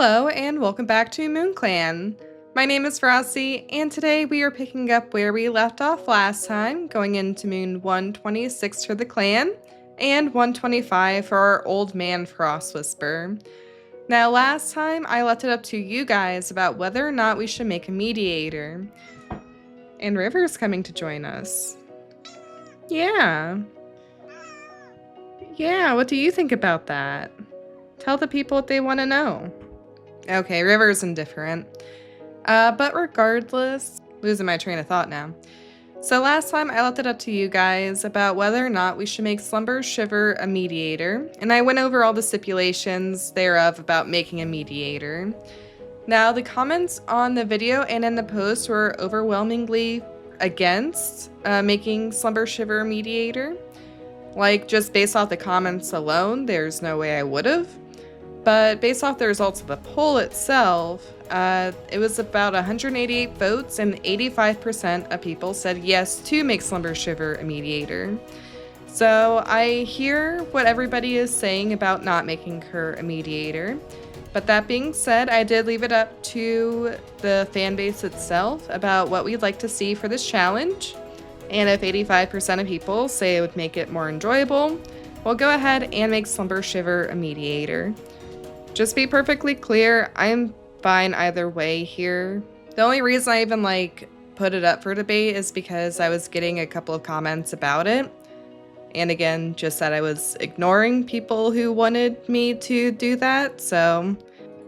Hello and welcome back to MoonClan. My name is Frosty and today we are picking up where we left off last time, going into Moon 126 for the clan and 125 for our old man Frost Whisper. Now last time I left it up to you guys about whether or not we should make a mediator. And River's coming to join us. Yeah, what do you think about that? Tell the people what they want to know. Okay, River's indifferent. But regardless, losing my train of thought now. So last time I left it up to you guys about whether or not we should make Slumber Shiver a mediator, and I went over all the stipulations thereof about making a mediator. Now the comments on the video and in the post were overwhelmingly against making Slumber Shiver a mediator. Like, just based off the comments alone, there's no way I would've. But based off the results of the poll itself, it was about 188 votes and 85% of people said yes to make Slumber Shiver a mediator. So I hear what everybody is saying about not making her a mediator. But that being said, I did leave it up to the fan base itself about what we'd like to see for this challenge. And if 85% of people say it would make it more enjoyable, we'll go ahead and make Slumber Shiver a mediator. Just be perfectly clear, I'm fine either way here. The only reason I even put it up for debate is because I was getting a couple of comments about it. And again, just that I was ignoring people who wanted me to do that. So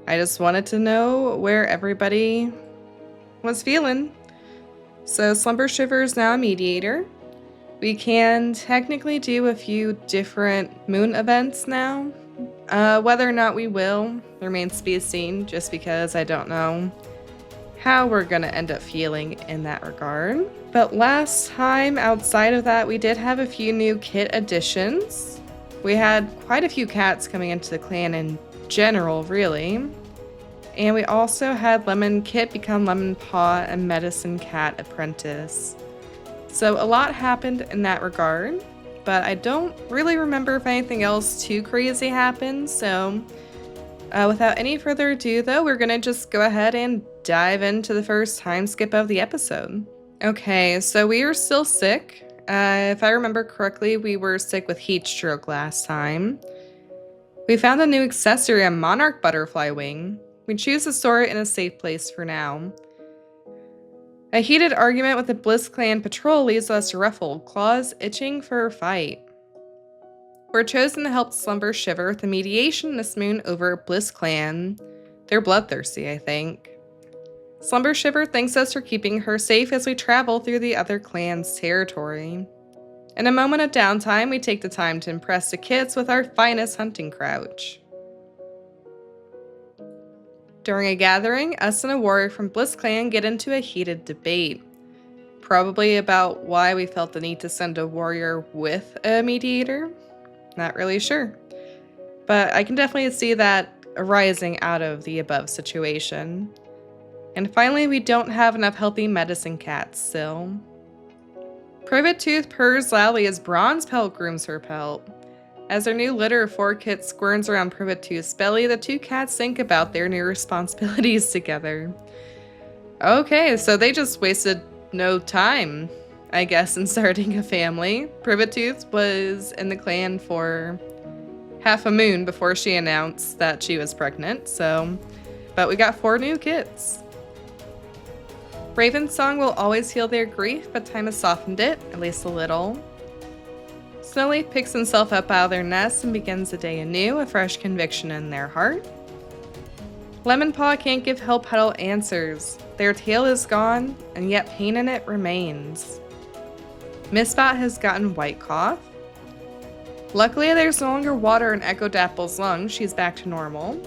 I just wanted to know where everybody was feeling. So Slumber Shiver is now a mediator. We can technically do a few different moon events now. Whether or not we will remains to be seen, just because I don't know how we're gonna end up feeling in that regard. But last time, outside of that, we did have a few new kit additions. We had quite a few cats coming into the clan in general, really. And we also had Lemon Kit become Lemon Paw and Medicine Cat Apprentice. So a lot happened in that regard, but I don't really remember if anything else too crazy happened. So without any further ado though, we're gonna just go ahead and dive into the first time skip of the episode. Okay, so we are still sick. If I remember correctly, we were sick with heat stroke last time. We found a new accessory, a monarch butterfly wing. We choose to store it in a safe place for now. A heated argument with the Bliss Clan patrol leads us to Ruffle, claws itching for a fight. We're chosen to help Slumber Shiver with the mediation this moon over Bliss Clan. They're bloodthirsty, I think. Slumber Shiver thanks us for keeping her safe as we travel through the other clan's territory. In a moment of downtime, we take the time to impress the kids with our finest hunting crouch. During a gathering, us and a warrior from Bliss Clan get into a heated debate. Probably about why we felt the need to send a warrior with a mediator. Not really sure. But I can definitely see that arising out of the above situation. And finally, we don't have enough healthy medicine cats still. Privet Tooth purrs loudly as Bronze Pelt grooms her pelt. As their new litter of 4 kits squirms around Privet Tooth's belly, the 2 cats think about their new responsibilities together. Okay, so they just wasted no time, I guess, in starting a family. Privet Tooth was in the clan for half a moon before she announced that she was pregnant, but we got 4 new kits. Raven's song will always heal their grief, but time has softened it, at least a little. Snowleaf picks himself up out of their nest and begins the day anew, a fresh conviction in their heart. Lemon Paw can't give Hill Petal answers. Their tail is gone, and yet pain in it remains. Mistspot has gotten white cough. Luckily, there's no longer water in Echo Dapple's lungs. She's back to normal.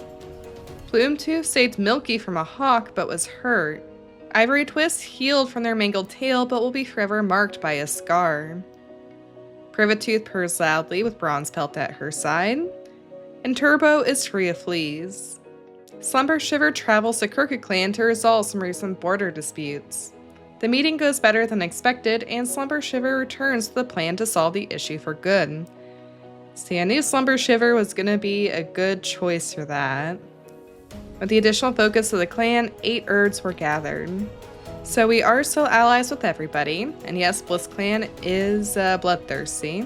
Plume Tooth saved Milky from a hawk, but was hurt. Ivory Twist healed from their mangled tail, but will be forever marked by a scar. Privet Tooth purrs loudly with Bronze Pelt at her side, and Turbo is free of fleas. Slumber Shiver travels to Crooked Clan to resolve some recent border disputes. The meeting goes better than expected, and Slumber Shiver returns to the plan to solve the issue for good. See, I knew Slumber Shiver was gonna be a good choice for that. With the additional focus of the clan, 8 Urds were gathered. So we are still allies with everybody, and yes, BlizzClan is bloodthirsty.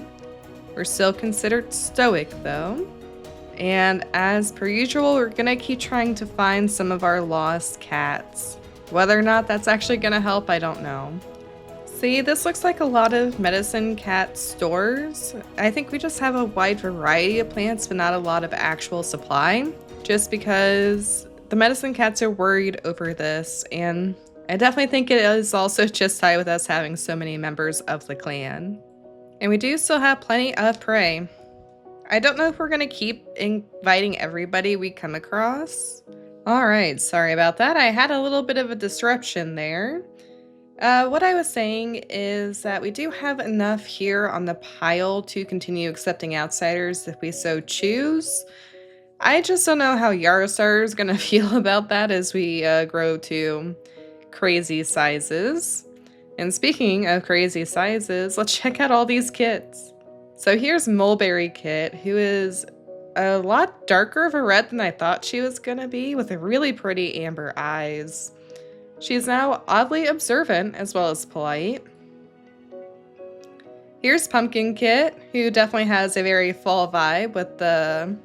We're still considered stoic though. And as per usual, we're gonna keep trying to find some of our lost cats. Whether or not that's actually gonna help, I don't know. See, this looks like a lot of medicine cat stores. I think we just have a wide variety of plants, but not a lot of actual supply, just because the medicine cats are worried over this, and I definitely think it is also just tied with us having so many members of the clan. And we do still have plenty of prey. I don't know if we're gonna keep inviting everybody we come across. Alright, sorry about that. I had a little bit of a disruption there. What I was saying is that we do have enough here on the pile to continue accepting outsiders if we so choose. I just don't know how Yarosar is gonna feel about that as we grow to crazy sizes. And speaking of crazy sizes, let's check out all these kits. So here's Mulberry Kit, who is a lot darker of a red than I thought she was gonna be, with really pretty amber eyes. She's now oddly observant as well as polite. Here's Pumpkin Kit, who definitely has a very fall vibe with the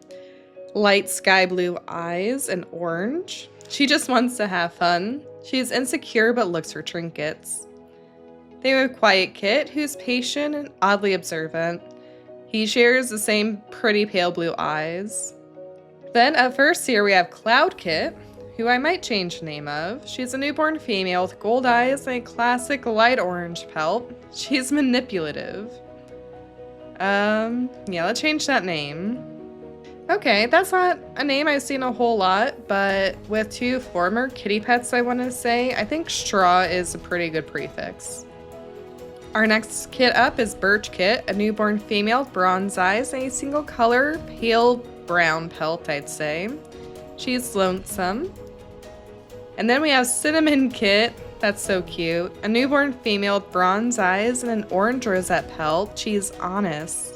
light sky blue eyes and orange. She just wants to have fun. She's insecure but looks for trinkets. They have Quiet Kit, who's patient and oddly observant. He shares the same pretty pale blue eyes. Then up first here we have Cloud Kit, who I might change the name of. She's a newborn female with gold eyes and a classic light orange pelt. She's manipulative. Yeah, let's change that name. Okay, that's not a name I've seen a whole lot, but with 2 former kitty pets I want to say, I think Straw is a pretty good prefix. Our next kit up is Birch Kit, a newborn female with bronze eyes and a single color, pale brown pelt, I'd say. She's lonesome. And then we have Cinnamon Kit, that's so cute. A newborn female with bronze eyes and an orange rosette pelt. She's honest.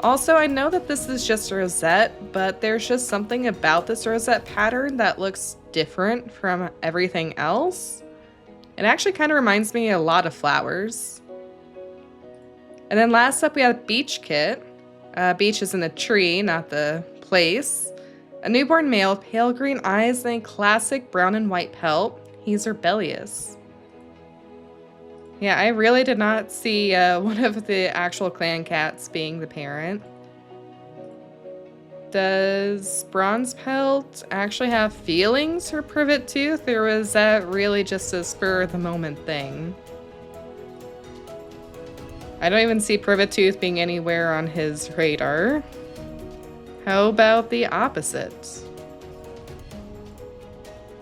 Also, I know that this is just a rosette, but there's just something about this rosette pattern that looks different from everything else. It actually kind of reminds me a lot of flowers. And then last up we have Beach Kit. Beach is in the tree, not the place. A newborn male with pale green eyes and a classic brown and white pelt. He's rebellious. Yeah, I really did not see one of the actual clan cats being the parent. Does Bronze Pelt actually have feelings for Privet Tooth, or was that really just a spur-of-the-moment thing? I don't even see Privet Tooth being anywhere on his radar. How about the opposite?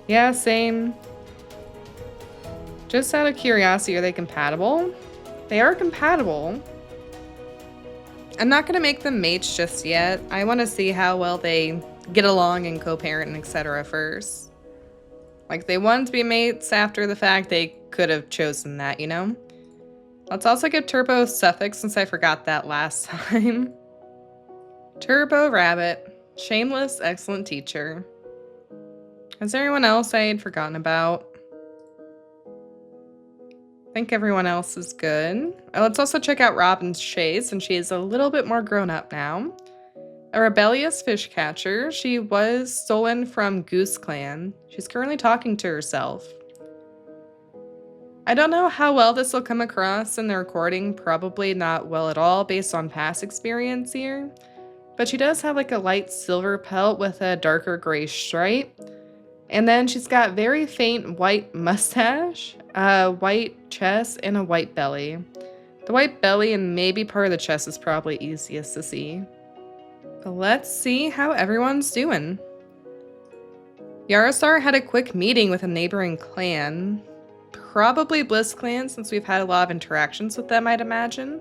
Yeah, same. Just out of curiosity, are they compatible? They are compatible. I'm not gonna make them mates just yet. I want to see how well they get along and co-parent and etc. first. Like, if they wanted to be mates after the fact, they could have chosen that, you know? Let's also give Turbo a suffix since I forgot that last time. Turbo Rabbit. Shameless, excellent teacher. Is there anyone else I had forgotten about? I think everyone else is good. Let's also check out Robin's Chase, and she is a little bit more grown up now. A rebellious fish catcher. She was stolen from Goose Clan. She's currently talking to herself. I don't know how well this will come across in the recording. Probably not well at all based on past experience here. But she does have like a light silver pelt with a darker gray stripe. And then she's got very faint white mustache, a white chest, and a white belly. The white belly and maybe part of the chest is probably easiest to see. But let's see how everyone's doing. Yarosar had a quick meeting with a neighboring clan. Probably BlizzClan, since we've had a lot of interactions with them, I'd imagine.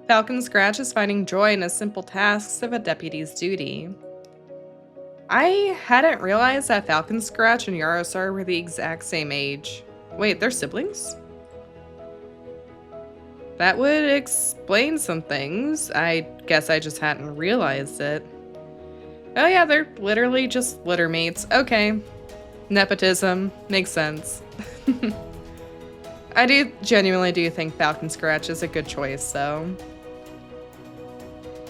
Falcon Scratch is finding joy in the simple tasks of a deputy's duty. I hadn't realized that Falcon Scratch and Yarosar were the exact same age. Wait, they're siblings? That would explain some things. I guess I just hadn't realized it. Oh yeah, they're literally just litter mates. Okay. Nepotism. Makes sense. I genuinely do think Falcon Scratch is a good choice, though.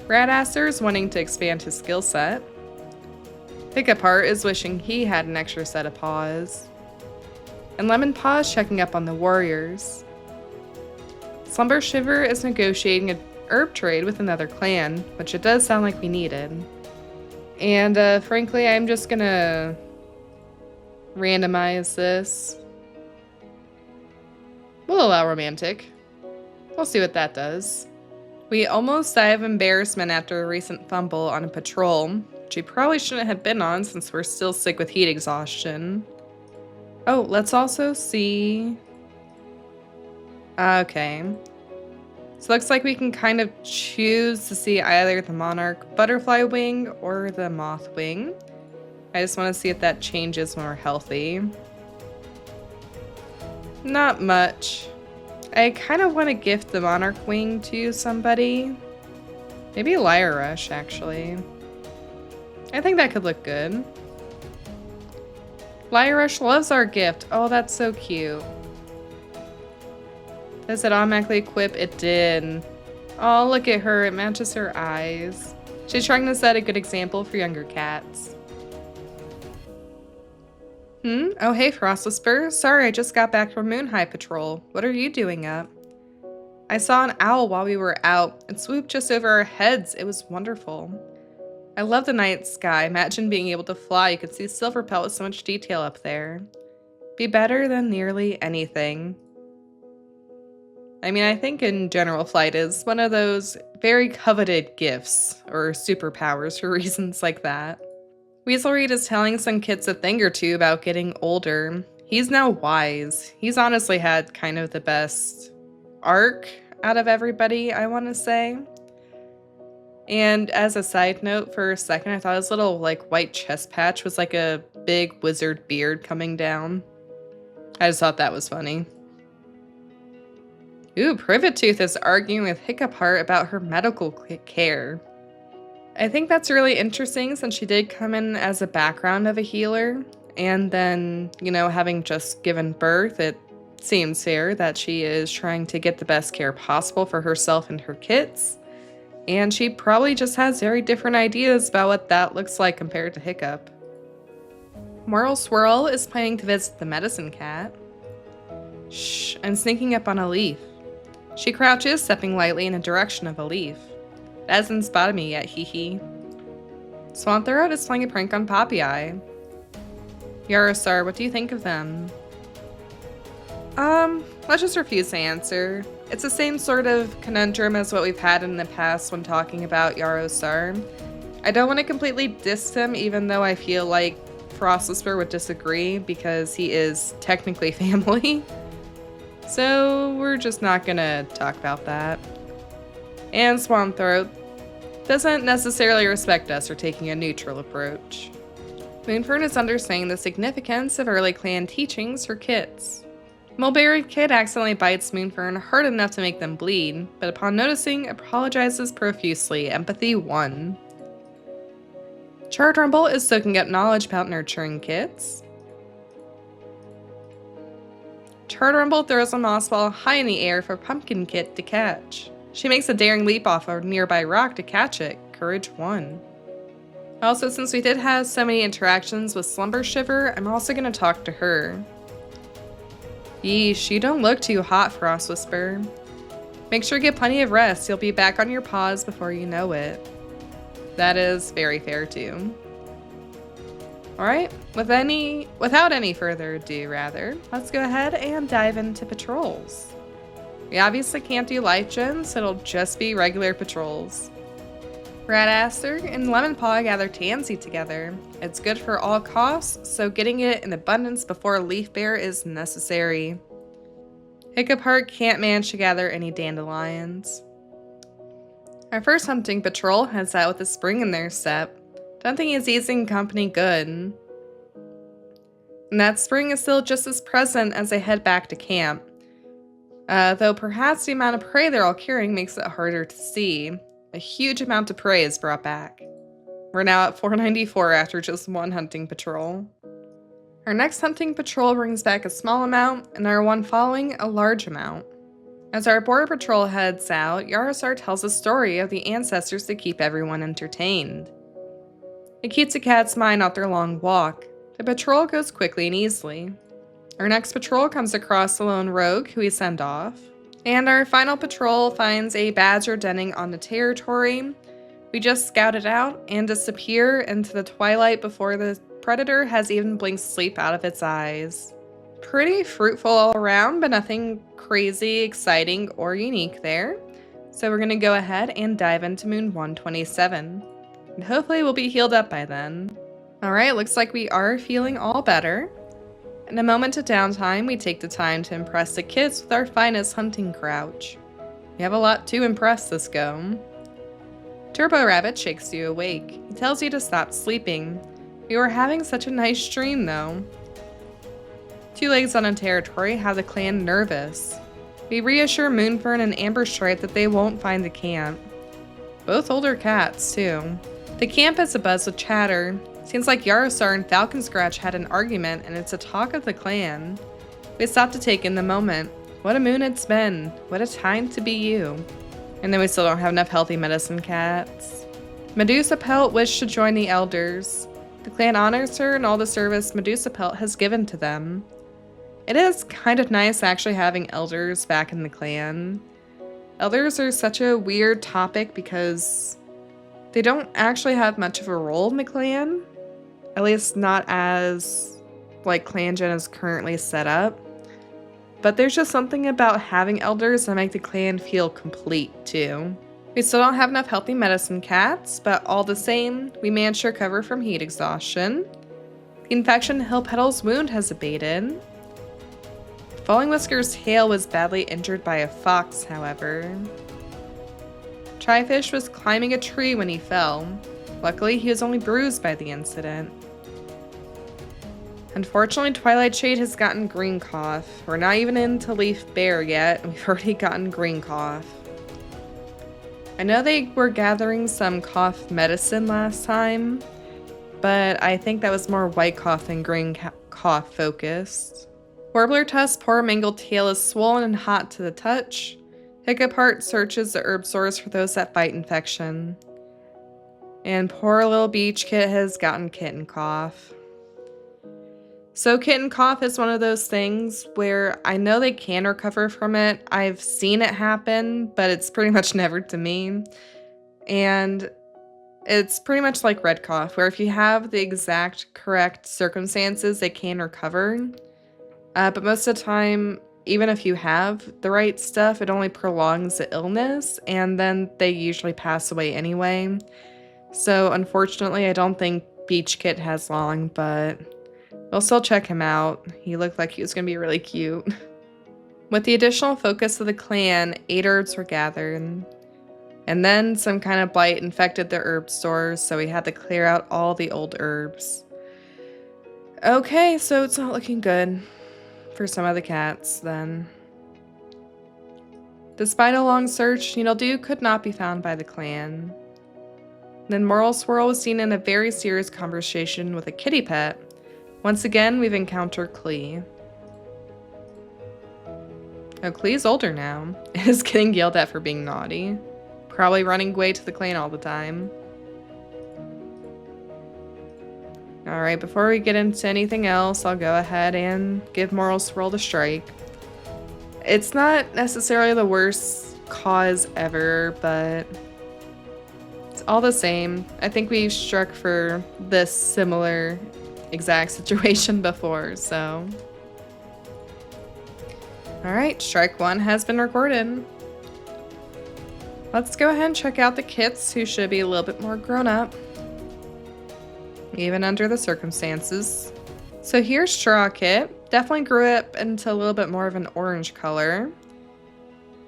Ratttes is wanting to expand his skill set. Hiccup Heart is wishing he had an extra set of paws. And Lemon Paw is checking up on the warriors. Slumber Shiver is negotiating an herb trade with another clan, which it does sound like we needed. And frankly, I'm just gonna randomize this. We'll allow romantic. We'll see what that does. We almost die of embarrassment after a recent fumble on a patrol, which we probably shouldn't have been on since we're still sick with heat exhaustion. Oh, let's also see... Okay. So looks like we can kind of choose to see either the monarch butterfly wing or the moth wing. I just want to see if that changes when we're healthy. Not much. I kind of want to gift the monarch wing to somebody. Maybe Lyra Rush, actually. I think that could look good. Lyra Rush loves our gift. Oh, that's so cute. Does it automatically equip? It did. Oh, look at her. It matches her eyes. She's trying to set a good example for younger cats. Oh, hey, Frost Whisper. Sorry, I just got back from Moon High Patrol. What are you doing up? I saw an owl while we were out. It swooped just over our heads. It was wonderful. I love the night sky. Imagine being able to fly. You could see Silverpelt with so much detail up there. Be better than nearly anything. I mean, I think in general flight is one of those very coveted gifts or superpowers for reasons like that. Weaselreed is telling some kids a thing or two about getting older. He's now wise. He's honestly had kind of the best arc out of everybody, I want to say. And as a side note, for a second, I thought his little like white chest patch was like a big wizard beard coming down. I just thought that was funny. Ooh, Privet Tooth is arguing with Hiccup Heart about her medical care. I think that's really interesting since she did come in as a background of a healer, and then, you know, having just given birth, it seems fair that she is trying to get the best care possible for herself and her kids, and she probably just has very different ideas about what that looks like compared to Hiccup. Moral Swirl is planning to visit the medicine cat. Shh, I'm sneaking up on a leaf. She crouches, stepping lightly in the direction of a leaf. It hasn't spotted me yet, hee hee. Swanthroat is playing a prank on Poppy Eye. Yarosar, what do you think of them? Let's just refuse to answer. It's the same sort of conundrum as what we've had in the past when talking about Yarosar. I don't want to completely diss him, even though I feel like Frost Whisper would disagree because he is technically family. So we're just not gonna talk about that. And Swanthroat doesn't necessarily respect us for taking a neutral approach. Moonfern is understanding the significance of early clan teachings for kids. Mulberry Kid accidentally bites Moonfern hard enough to make them bleed, but upon noticing, apologizes profusely. Empathy 1. Charred Rumble is soaking up knowledge about nurturing kids. Charred Rumble throws a moss ball high in the air for Pumpkin Kid to catch. She makes a daring leap off a nearby rock to catch it. Courage 1. Also, since we did have so many interactions with Slumber Shiver, I'm also going to talk to her. Yeesh, you don't look too hot, Frost Whisper. Make sure you get plenty of rest. You'll be back on your paws before you know it. That is very fair too. Alright, without any further ado, let's go ahead and dive into patrols. We obviously can't do LifeGen, so it'll just be regular patrols. Ratttes and Lemon Paw gather Tansy together. It's good for all costs, so getting it in abundance before Leaf Bear is necessary. Hiccup Heart can't manage to gather any dandelions. Our first hunting patrol heads out with a spring in their step. Don't think he's easing company good. And that spring is still just as present as they head back to camp. Though perhaps the amount of prey they're all carrying makes it harder to see. A huge amount of prey is brought back. We're now at 494 after just one hunting patrol. Our next hunting patrol brings back a small amount, and our one following a large amount. As our border patrol heads out, Yarosar tells a story of the ancestors to keep everyone entertained. It keeps the cat's mind off their long walk. The patrol goes quickly and easily. Our next patrol comes across a lone rogue who we send off. And our final patrol finds a badger denning on the territory. We just scout it out and disappear into the twilight before the predator has even blinked sleep out of its eyes. Pretty fruitful all around, but nothing crazy, exciting, or unique there. So we're going to go ahead and dive into Moon 127. And hopefully we'll be healed up by then. Alright, looks like we are feeling all better. In a moment of downtime, we take the time to impress the kids with our finest hunting crouch. We have a lot to impress this go. Turbo Rabbit shakes you awake. He tells you to stop sleeping. We were having such a nice dream though. Two Legs on a territory have the clan nervous. We reassure Moonfern and Amber Stripe that they won't find the camp. Both older cats, too. The camp is abuzz with chatter. Seems like Yarosar and Falcon Scratch had an argument and it's a talk of the clan. We stop to take in the moment. What a moon it's been. What a time to be you. And then we still don't have enough healthy medicine cats. Medusa Pelt wished to join the elders. The clan honors her and all the service Medusa Pelt has given to them. It is kind of nice actually having elders back in the clan. Elders are such a weird topic because they don't actually have much of a role in the clan. At least not as like Clan Gen is currently set up. But there's just something about having elders that make the clan feel complete too. We still don't have enough healthy medicine cats, but all the same, we managed to recover from heat exhaustion. The infection in Hill Petal's wound has abated. Falling Whisker's tail was badly injured by a fox, however. Tryfish was climbing a tree when he fell. Luckily, he was only bruised by the incident. Unfortunately, Twilight Shade has gotten green cough. We're not even into Leaf Bear yet, and we've already gotten green cough. I know they were gathering some cough medicine last time, but I think that was more white cough than green cough focused. Warbler Tusk's poor mangled tail is swollen and hot to the touch. Hiccup Heart searches the herb stores for those that fight infection. And poor little Beach Kit has gotten kitten cough. So kitten cough is one of those things where I know they can recover from it. I've seen it happen, but it's pretty much never to me. And it's pretty much like red cough, where if you have the exact correct circumstances, they can recover. But most of the time, even if you have the right stuff, it only prolongs the illness, and then they usually pass away anyway. So unfortunately, I don't think Beach Kit has long, but we'll still check him out. He looked like he was going to be really cute. With the additional focus of the clan, 8 herbs were gathered. And then some kind of blight infected the herb stores, so we had to clear out all the old herbs. Okay, so it's not looking good for some of the cats, then. Despite a long search, Needledew could not be found by the clan. Then Moral Swirl was seen in a very serious conversation with a kitty pet. Once again, we've encountered Klee. Oh, Klee's older now. Is getting yelled at for being naughty. Probably running away to the clan all the time. Alright, before we get into anything else, I'll go ahead and give Moral Swirl the strike. It's not necessarily the worst cause ever, but it's all the same. I think we struck for this similar exact situation before, so. Alright, strike 1 has been recorded. Let's go ahead and check out the kits, who should be a little bit more grown up, even under the circumstances. So here's Straw Kit. Definitely grew up into a little bit more of an orange color.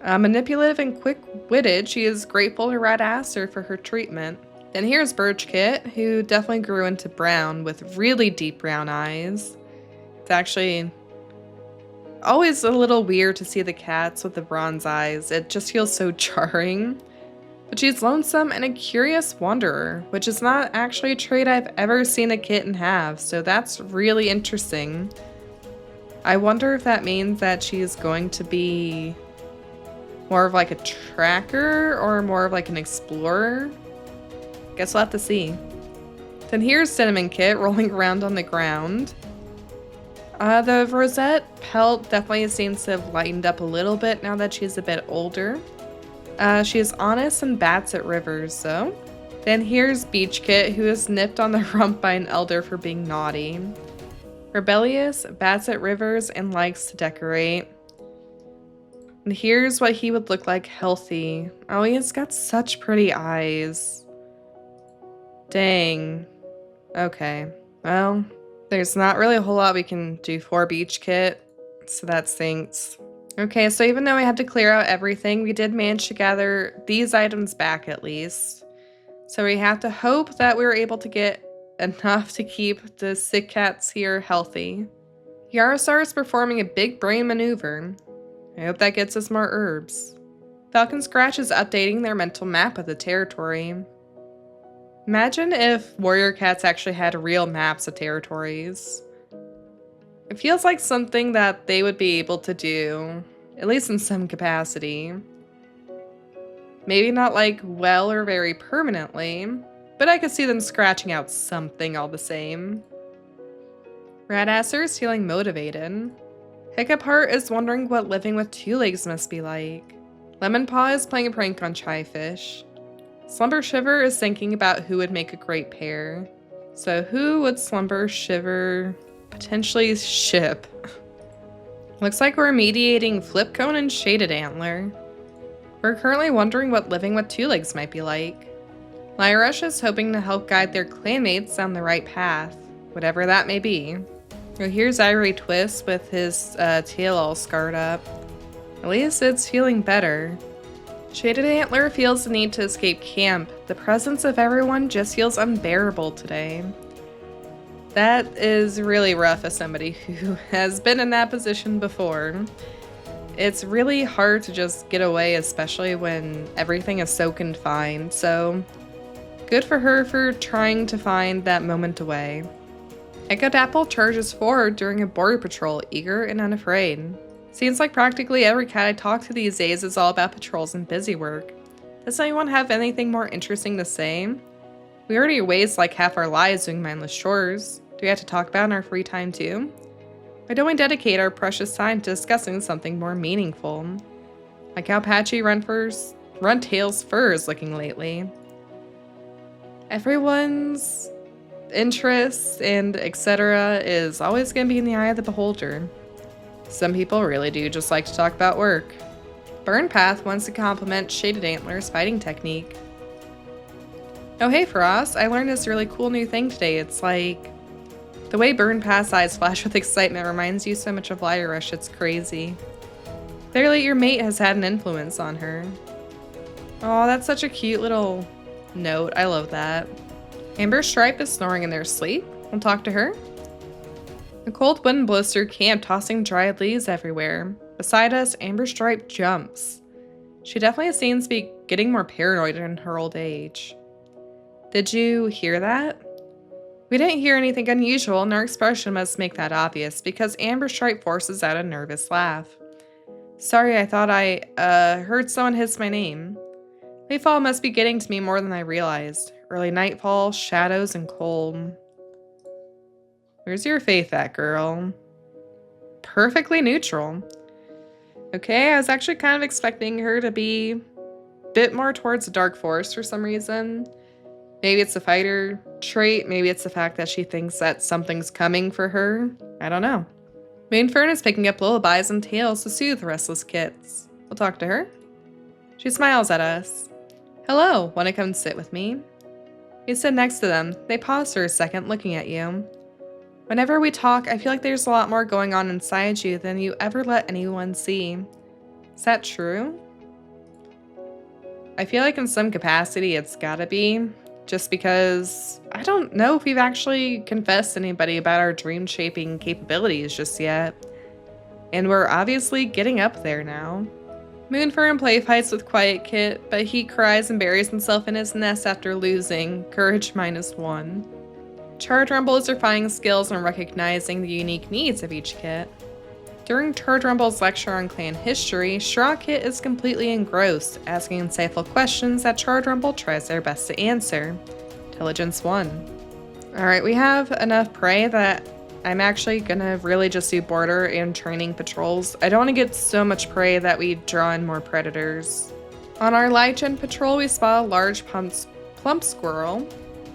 Manipulative and quick-witted, she is grateful to Ratttes for her treatment. Then here's Birch Kit, who definitely grew into brown with really deep brown eyes. It's actually always a little weird to see the cats with the bronze eyes. It just feels so jarring. But she's lonesome and a curious wanderer, which is not actually a trait I've ever seen a kitten have, so that's really interesting. I wonder if that means that she's going to be more of like a tracker or more of like an explorer. Guess we'll have to see. Then here's Cinnamon Kit rolling around on the ground. The rosette pelt definitely seems to have lightened up a little bit now that she's a bit older. She is honest and bats at rivers, though. Then here's Beach Kit, who is nipped on the rump by an elder for being naughty. Rebellious, bats at rivers, and likes to decorate. And here's what he would look like healthy. Oh, he's got such pretty eyes. Dang. Okay. Well, there's not really a whole lot we can do for Beach Kit, so that stinks. Okay, so even though we had to clear out everything, we did manage to gather these items back at least. So we have to hope that we were able to get enough to keep the sick cats here healthy. Yarosar is performing a big brain maneuver. I hope that gets us more herbs. Falcon Scratch is updating their mental map of the territory. Imagine if warrior cats actually had real maps of territories. It feels like something that they would be able to do, at least in some capacity. Maybe not like well or very permanently, but I could see them scratching out something all the same. Raddasser is feeling motivated. Hiccup Heart is wondering what living with two legs must be like. Lemon Paw is playing a prank on Chaifish. Slumber Shiver is thinking about who would make a great pair. So who would Slumber Shiver potentially ship? Looks like we're mediating Flipcone and Shaded Antler. We're currently wondering what living with two legs might be like. Lyrush is hoping to help guide their clanmates down the right path, whatever that may be. Oh, here's Ivory Twist with his tail all scarred up. At least it's feeling better. Shaded Antler feels the need to escape camp. The presence of everyone just feels unbearable today. That is really rough as somebody who has been in that position before. It's really hard to just get away, especially when everything is so confined, so good for her for trying to find that moment away. Echodapple charges forward during a border patrol, eager and unafraid. Seems like practically every cat I talk to these days is all about patrols and busy work. Does anyone have anything more interesting to say? We already waste like half our lives doing mindless chores. Do we have to talk about in our free time too? Why don't we dedicate our precious time to discussing something more meaningful? Like how patchy Runtail's fur is looking lately. Everyone's interests and etc. is always going to be in the eye of the beholder. Some people really do just like to talk about work. Burnpath wants to compliment Shaded Antler's fighting technique. Oh hey Frost, I learned this really cool new thing today. It's like the way Burnpath's eyes flash with excitement reminds you so much of Lyrush, it's crazy. Clearly your mate has had an influence on her. Oh, that's such a cute little note. I love that. Amber Stripe is snoring in their sleep. We'll talk to her. A cold wind blows through camp, tossing dried leaves everywhere. Beside us, Amber Stripe jumps. She definitely seems to be getting more paranoid in her old age. Did you hear that? We didn't hear anything unusual, and our expression must make that obvious, because Amber Stripe forces out a nervous laugh. Sorry, I thought I, heard someone hiss my name. Leafall must be getting to me more than I realized. Early nightfall, shadows, and cold. Where's your faith at, girl? Perfectly neutral. Okay, I was actually kind of expecting her to be a bit more towards the dark force for some reason. Maybe it's a fighter trait, maybe it's the fact that she thinks that something's coming for her. I don't know. Moonfern is picking up lullabies and tales to soothe the restless kits. We'll talk to her. She smiles at us. Hello, want to come sit with me? We sit next to them. They pause for a second, looking at you. Whenever we talk, I feel like there's a lot more going on inside you than you ever let anyone see. Is that true? I feel like in some capacity it's gotta be, just because I don't know if we've actually confessed to anybody about our dream-shaping capabilities just yet. And we're obviously getting up there now. Moonfern play fights with Quiet Kit, but he cries and buries himself in his nest after losing, courage -1. Charge Rumble's refining skills and recognizing the unique needs of each kit. During Charge Rumble's lecture on clan history, Straw Kit is completely engrossed, asking insightful questions that Charge Rumble tries their best to answer. Intelligence 1. Alright, we have enough prey that I'm actually gonna really just do border and training patrols. I don't want to get so much prey that we draw in more predators. On our LifeGen patrol, we spot a large plump squirrel,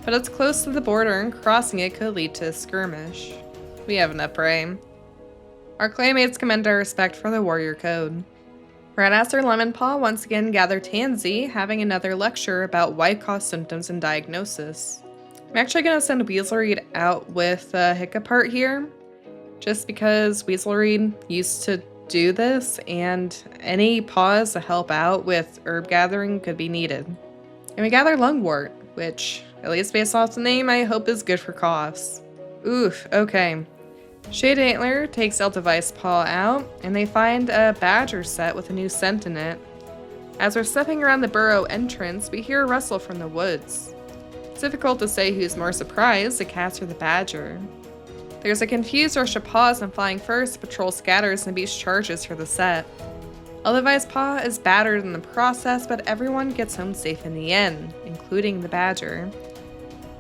but it's close to the border and crossing it could lead to a skirmish. We have enough prey. Our clanmates commend our respect for the warrior code. Ratttes or Lemon Paw once again gather Tansy, having another lecture about white cough symptoms and diagnosis. I'm actually going to send Weaselreed out with Hiccupart here, just because Weaselreed used to do this, and any paws to help out with herb gathering could be needed. And we gather Lungwort, which, at least based off the name, I hope is good for coughs. Oof, okay. Shade Antler takes Eldevice Paw out, and they find a badger set with a new scent in it. As we're stepping around the burrow entrance, we hear a rustle from the woods. It's difficult to say who's more surprised, the cats or the badger. There's a confused rush of paws, and flying first, patrol scatters and beats charges for the set. Eldevice Paw is battered in the process, but everyone gets home safe in the end, including the badger.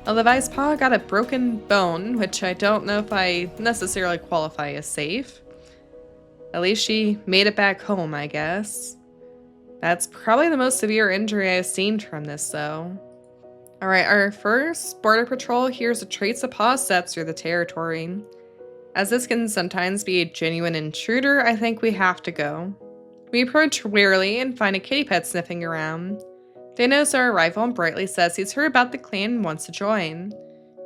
Eldevice Paw got a broken bone, which I don't know if I necessarily qualify as safe. At least she made it back home, I guess. That's probably the most severe injury I've seen from this, though. Alright, our first border patrol hears the traits of paw steps through the territory. As this can sometimes be a genuine intruder, I think we have to go. We approach warily and find a kitty pet sniffing around. They notice our arrival and Brightly says he's heard about the clan and wants to join.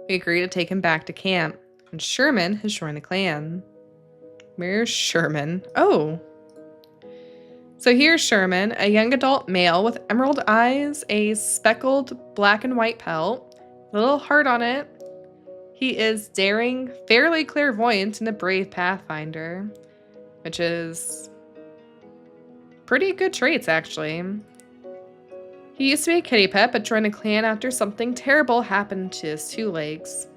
We agree to take him back to camp, and Sherman has joined the clan. Where's Sherman? Oh! So here's Sherman, a young adult male with emerald eyes, a speckled black and white pelt, a little heart on it. He is daring, fairly clairvoyant, and a brave pathfinder, which is pretty good traits, actually. He used to be a kitty pet, but joined the clan after something terrible happened to his two legs.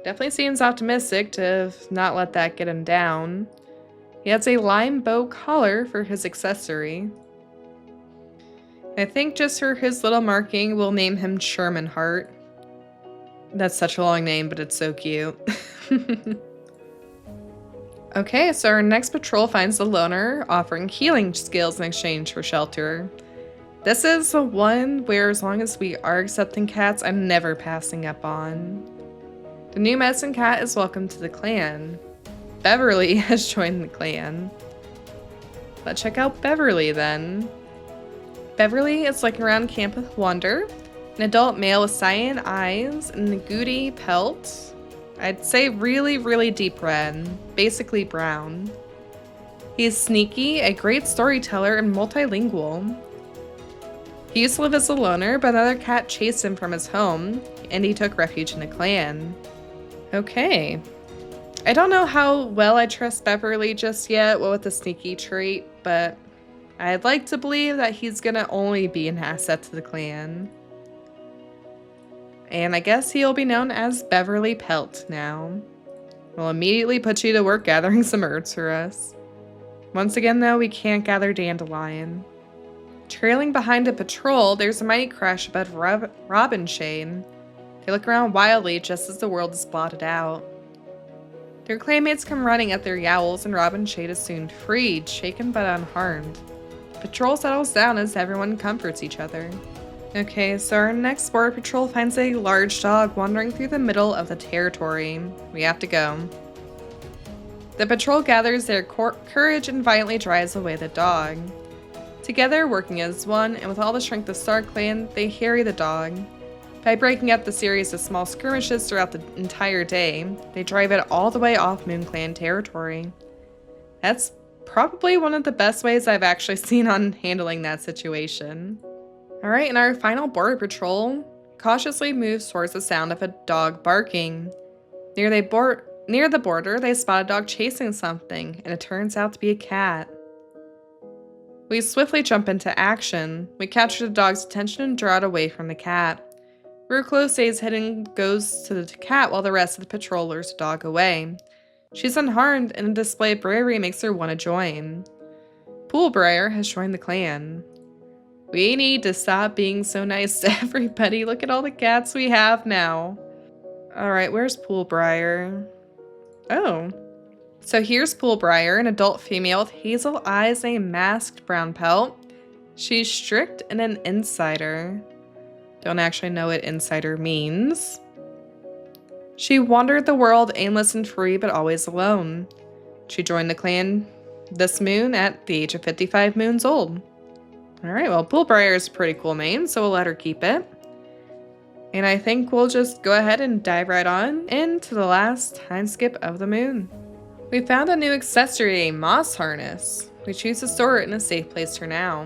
Definitely seems optimistic to have not let that get him down. He has a lime bow collar for his accessory. I think just for his little marking, we'll name him Sherman Heart. That's such a long name, but it's so cute. Okay, so our next patrol finds the loner, offering healing skills in exchange for shelter. This is the one where, as long as we are accepting cats, I'm never passing up on. The new medicine cat is welcome to the clan. Beverly has joined the clan. Let's check out Beverly then. Beverly is looking around camp with wonder. An adult male with cyan eyes and a goody pelt. I'd say really, really deep red, basically brown. He's sneaky, a great storyteller, and multilingual. He used to live as a loner, but another cat chased him from his home, and he took refuge in a clan. Okay. I don't know how well I trust Beverly just yet, with the sneaky trait, but I'd like to believe that he's gonna only be an asset to the clan. And I guess he'll be known as Beverly Pelt now. We'll immediately put you to work gathering some herbs for us. Once again, though, we can't gather dandelion. Trailing behind a patrol, there's a mighty crash above Robin Shade. They look around wildly just as the world is blotted out. Their clanmates come running at their yowls, and Robin Shade is soon freed, shaken but unharmed. The patrol settles down as everyone comforts each other. Okay, so our next border patrol finds a large dog wandering through the middle of the territory. We have to go. The patrol gathers their courage and violently drives away the dog. Together, working as one, and with all the strength of Star Clan, they harry the dog. By breaking up the series of small skirmishes throughout the entire day, they drive it all the way off MoonClan territory. That's probably one of the best ways I've actually seen on handling that situation. Alright, and our final border patrol cautiously moves towards the sound of a dog barking. Near the border, they spot a dog chasing something, and it turns out to be a cat. We swiftly jump into action. We capture the dog's attention and draw it away from the cat. Ruclo stays hidden and goes to the cat while the rest of the patrol lures the dog away. She's unharmed, and a display of bravery makes her want to join. Poolbriar has joined the clan. We need to stop being so nice to everybody. Look at all the cats we have now. Alright, where's Poolbriar? Oh. So here's Poolbriar, an adult female with hazel eyes and a masked brown pelt. She's strict and an insider. Don't actually know what insider means. She wandered the world aimless and free, but always alone. She joined the clan this moon at the age of 55 moons old. Alright, well, Poolbriar is a pretty cool name, so we'll let her keep it. And I think we'll just go ahead and dive right on into the last time skip of the moon. We found a new accessory, a moss harness. We choose to store it in a safe place for now.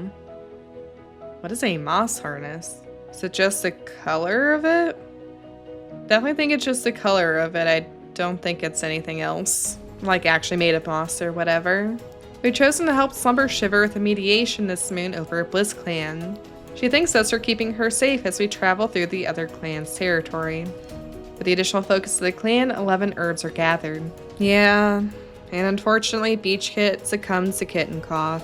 What is a moss harness? Is it just the color of it? Definitely think it's just the color of it. I don't think it's anything else, like actually made of moss or whatever. We've chosen to help Slumber Shiver with a mediation this moon over Bliss Clan. She thanks us for keeping her safe as we travel through the other clan's territory. With the additional focus of the clan, 11 herbs are gathered. Yeah, and unfortunately Beach Kit succumbs to kitten cough.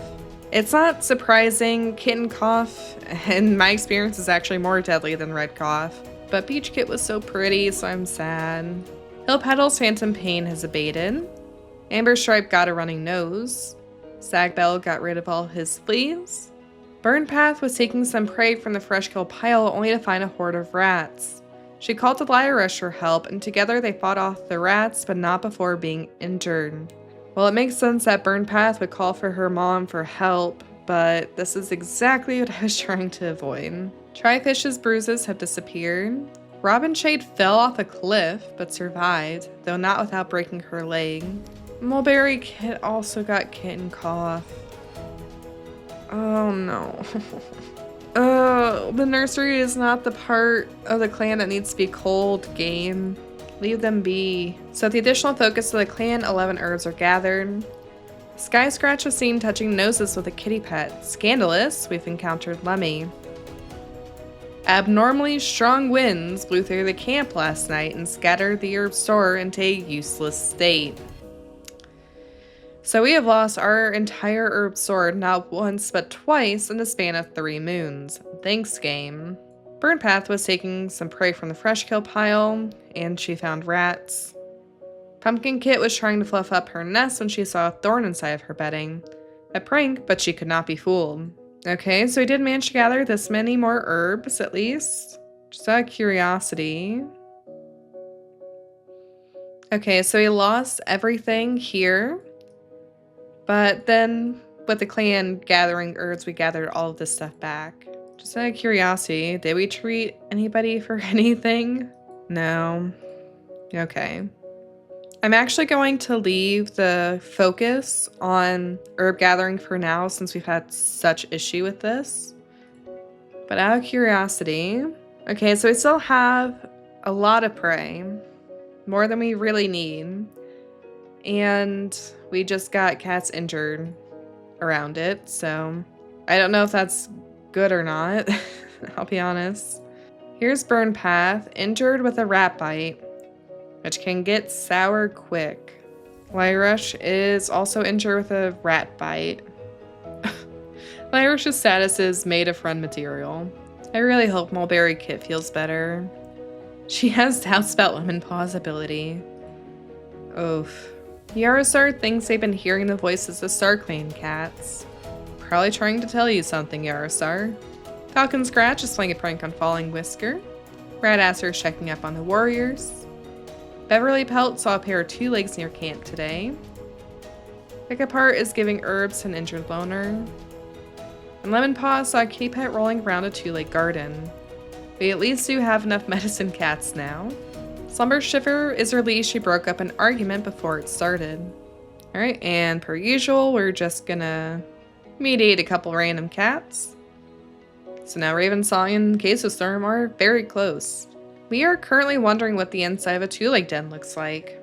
It's not surprising. Kitten cough, in my experience, is actually more deadly than red cough. But Beach Kit was so pretty, so I'm sad. Hill Petal's phantom pain has abated. Amber Stripe got a running nose. Sagbell got rid of all his fleas. Burn Path was taking some prey from the fresh kill pile only to find a horde of rats. She called to Lyrush for help, and together they fought off the rats, but not before being injured. Well, it makes sense that Burn Path would call for her mom for help, but this is exactly what I was trying to avoid. Tryfish's bruises have disappeared. Robin Shade fell off a cliff, but survived, though not without breaking her leg. Mulberry Kit also got kitten cough. Oh no. Oh, the nursery is not the part of the clan that needs to be cold, game. Leave them be. So with the additional focus of the clan, 11 herbs are gathered. Sky Scratch was seen touching noses with a kitty pet. Scandalous, we've encountered Lemmy. Abnormally strong winds blew through the camp last night and scattered the herb store into a useless state. So we have lost our entire herb sword not once but twice in the span of 3 moons. Thanks, game. Burn Path was taking some prey from the fresh kill pile, and she found rats. Pumpkin Kit was trying to fluff up her nest when she saw a thorn inside of her bedding. A prank, but she could not be fooled. Okay, so we did manage to gather this many more herbs, at least. Just out of curiosity. Okay, so we lost everything here. But then, with the clan gathering herbs, we gathered all of this stuff back. Just out of curiosity, did we treat anybody for anything? No. Okay. I'm actually going to leave the focus on herb gathering for now since we've had such issue with this. But out of curiosity... Okay, so we still have a lot of prey. More than we really need. And we just got cats injured around it, so I don't know if that's good or not. I'll be honest. Here's Burn Path, injured with a rat bite, which can get sour quick. Lyrush is also injured with a rat bite. Lyrush's status is made of friend material. I really hope Mulberry Kit feels better. She has doubts about Lemon Paw's ability. Oof. Yarosar thinks they've been hearing the voices of StarClan cats. Probably trying to tell you something, Yarosar. Falcon Scratch is playing a prank on Falling Whisker. Ratttes is checking up on the warriors. Beverly Pelt saw a pair of 2 legs near camp today. Pickapart is giving herbs to an injured loner. And Lemon Paw saw a kitty pet rolling around a 2-leg garden. We at least do have enough medicine cats now. Slumber Shiver is relieved she broke up an argument before it started. Alright, and per usual, we're just gonna mediate a couple random cats. So now Ravensong and Queso Storm are very close. We are currently wondering what the inside of a 2-leg den looks like.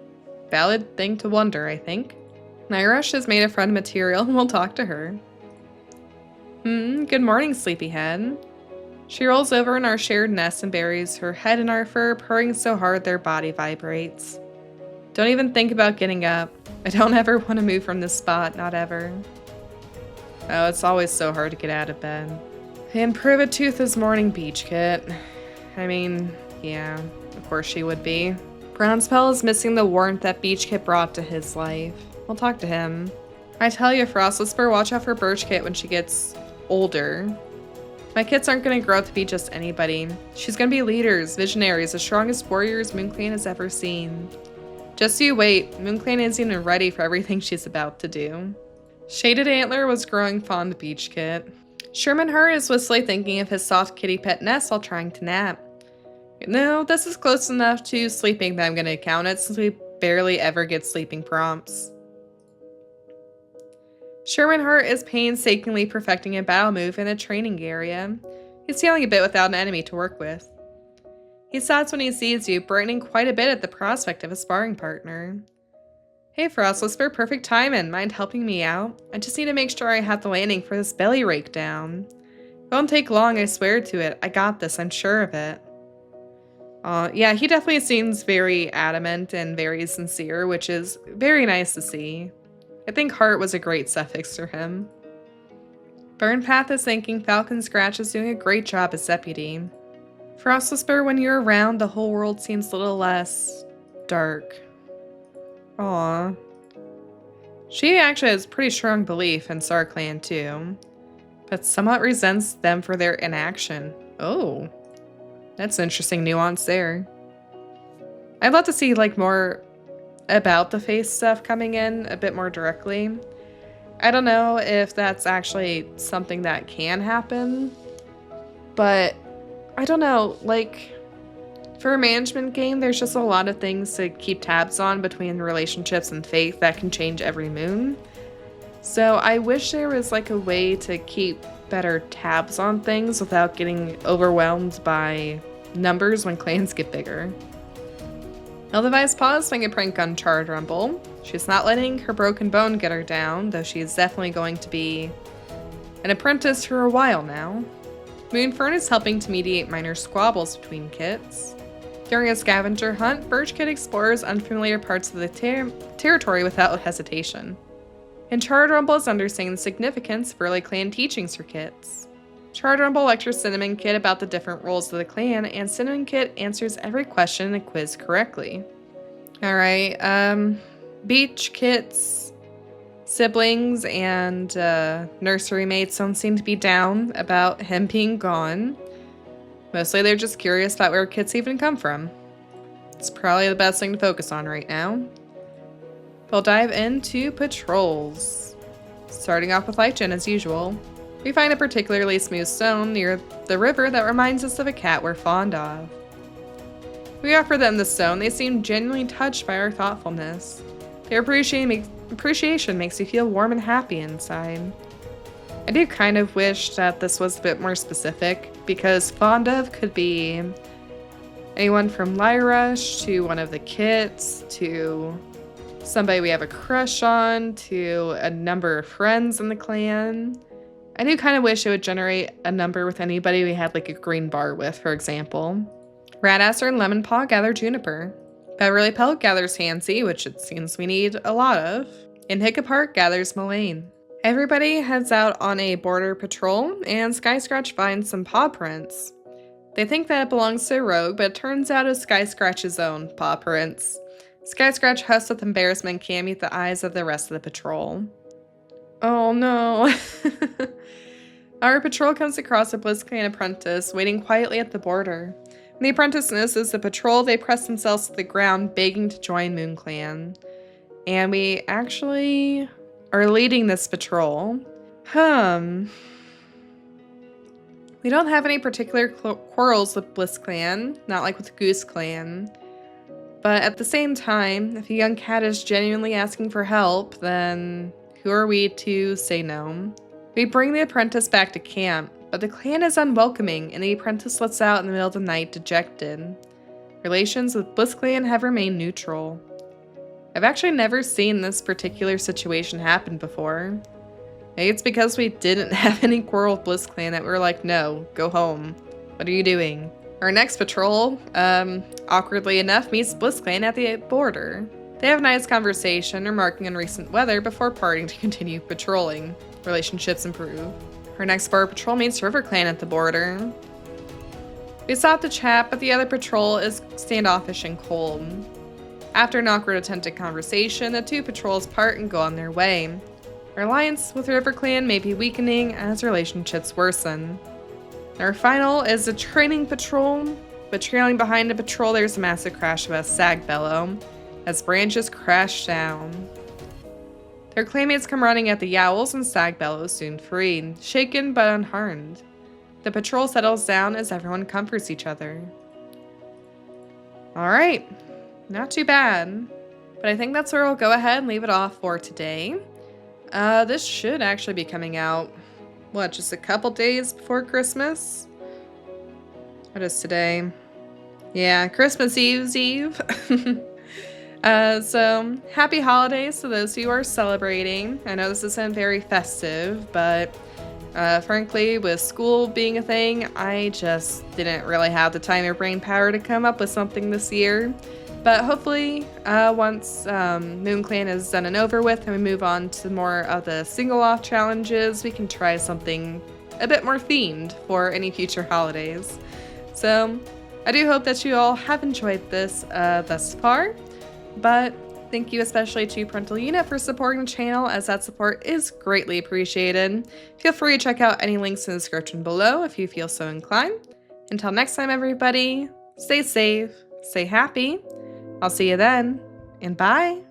Valid thing to wonder, I think. Nyrush is made of friend material and we'll talk to her. Good morning, sleepyhead. She rolls over in our shared nest and buries her head in our fur, purring so hard their body vibrates. Don't even think about getting up. I don't ever want to move from this spot, not ever. Oh, it's always so hard to get out of bed. And Privet Tooth is mourning Beach Kit. I mean, yeah, of course she would be. Brownspell is missing the warmth that Beach Kit brought to his life. We'll talk to him. I tell you, Frost Whisper, watch out for Birch Kit when she gets older. My kits aren't going to grow up to be just anybody. She's going to be leaders, visionaries, the strongest warriors MoonClan has ever seen. Just you wait, MoonClan isn't even ready for everything she's about to do. Shaded Antler was growing fond of Beach Kit. Sherman Hart is wistfully thinking of his soft kitty pet nest while trying to nap. No, this is close enough to sleeping that I'm going to count it since we barely ever get sleeping prompts. Sherman Hart is painstakingly perfecting a battle move in a training area. He's feeling a bit without an enemy to work with. He stops when he sees you, brightening quite a bit at the prospect of a sparring partner. Hey Frost Whisper, perfect timing. Mind helping me out? I just need to make sure I have the landing for this belly rake down. It won't take long, I swear to it. I got this, I'm sure of it. Yeah, he definitely seems very adamant and very sincere, which is very nice to see. I think Hart was a great suffix for him. Burnpath is thinking Falcon Scratch is doing a great job as deputy. Frost Whisper, when you're around, the whole world seems a little less dark. Aww. She actually has pretty strong belief in StarClan too, but somewhat resents them for their inaction. Oh, that's an interesting nuance there. I'd love to see like more about the face stuff coming in a bit more directly. I don't know if that's actually something that can happen, but I don't know, like for a management game, there's just a lot of things to keep tabs on between relationships and faith that can change every moon. So I wish there was like a way to keep better tabs on things without getting overwhelmed by numbers when clans get bigger. Eldevice Paw is playing a prank on Charred Rumble. She's not letting her broken bone get her down, though she is definitely going to be an apprentice for a while now. Moonfern is helping to mediate minor squabbles between kits. During a scavenger hunt, Birch Kit explores unfamiliar parts of the territory without hesitation. And Charred Rumble is understanding the significance of early clan teachings for kits. Charred Rumble lectures Cinnamon Kit about the different roles of the clan, and Cinnamon Kit answers every question in the quiz correctly. Alright, Beach Kit's siblings and nursery mates don't seem to be down about him being gone. Mostly they're just curious about where kits even come from. It's probably the best thing to focus on right now. We'll dive into patrols. Starting off with LifeGen as usual. We find a particularly smooth stone near the river that reminds us of a cat we're fond of. We offer them the stone. They seem genuinely touched by our thoughtfulness. Their appreciation makes you feel warm and happy inside. I do kind of wish that this was a bit more specific, because fond of could be anyone from Lyrush to one of the kits to somebody we have a crush on to a number of friends in the clan. I do kind of wish it would generate a number with anybody we had like a green bar with, for example. Ratttes and Lemon Paw gather Juniper. Beverly Pelt gathers Hansy, which it seems we need a lot of. And Hiccup Heart gathers Mullane. Everybody heads out on a border patrol, and Sky Scratch finds some paw prints. They think that it belongs to a rogue, but it turns out it's Sky Scratch's own paw prints. Sky Scratch huffs with embarrassment and can't meet the eyes of the rest of the patrol. Oh no. Our patrol comes across a BlizzClan apprentice waiting quietly at the border. When the apprentice notices the patrol, they press themselves to the ground, begging to join MoonClan. And we actually are leading this patrol. We don't have any particular quarrels with BlizzClan, not like with Goose Clan. But at the same time, if a young cat is genuinely asking for help, then who are we to say no? We bring the apprentice back to camp, but the clan is unwelcoming and the apprentice lets out in the middle of the night dejected. Relations with BlizzClan have remained neutral. I've actually never seen this particular situation happen before. Maybe it's because we didn't have any quarrel with BlizzClan that we were like, no, go home. What are you doing? Our next patrol, awkwardly enough, meets BlizzClan at the border. They have a nice conversation, remarking on recent weather before parting to continue patrolling. Relationships improve. Our next border patrol meets RiverClan at the border. We stop to chat, but the other patrol is standoffish and cold. After an awkward attempted conversation, the two patrols part and go on their way. Our alliance with RiverClan may be weakening as relationships worsen. Our final is a training patrol, but trailing behind a patrol there's a massive crash of a sag bellow as branches crash down. Their clanmates come running at the Yowls and sag bellow is soon freed, shaken but unharmed. The patrol settles down as everyone comforts each other. Alright, not too bad, but I think that's where we'll go ahead and leave it off for today. This should actually be coming out, what, just a couple days before Christmas? What is today? Yeah, Christmas Eve's Eve. So happy holidays to those who are celebrating. I know this isn't very festive, but frankly, with school being a thing, I just didn't really have the time or brain power to come up with something this year. But hopefully, once MoonClan is done and over with and we move on to more of the single-off challenges, we can try something a bit more themed for any future holidays. So, I do hope that you all have enjoyed this thus far, but thank you especially to Parental Unit for supporting the channel, as that support is greatly appreciated. Feel free to check out any links in the description below if you feel so inclined. Until next time, everybody, stay safe, stay happy. I'll see you then, and bye!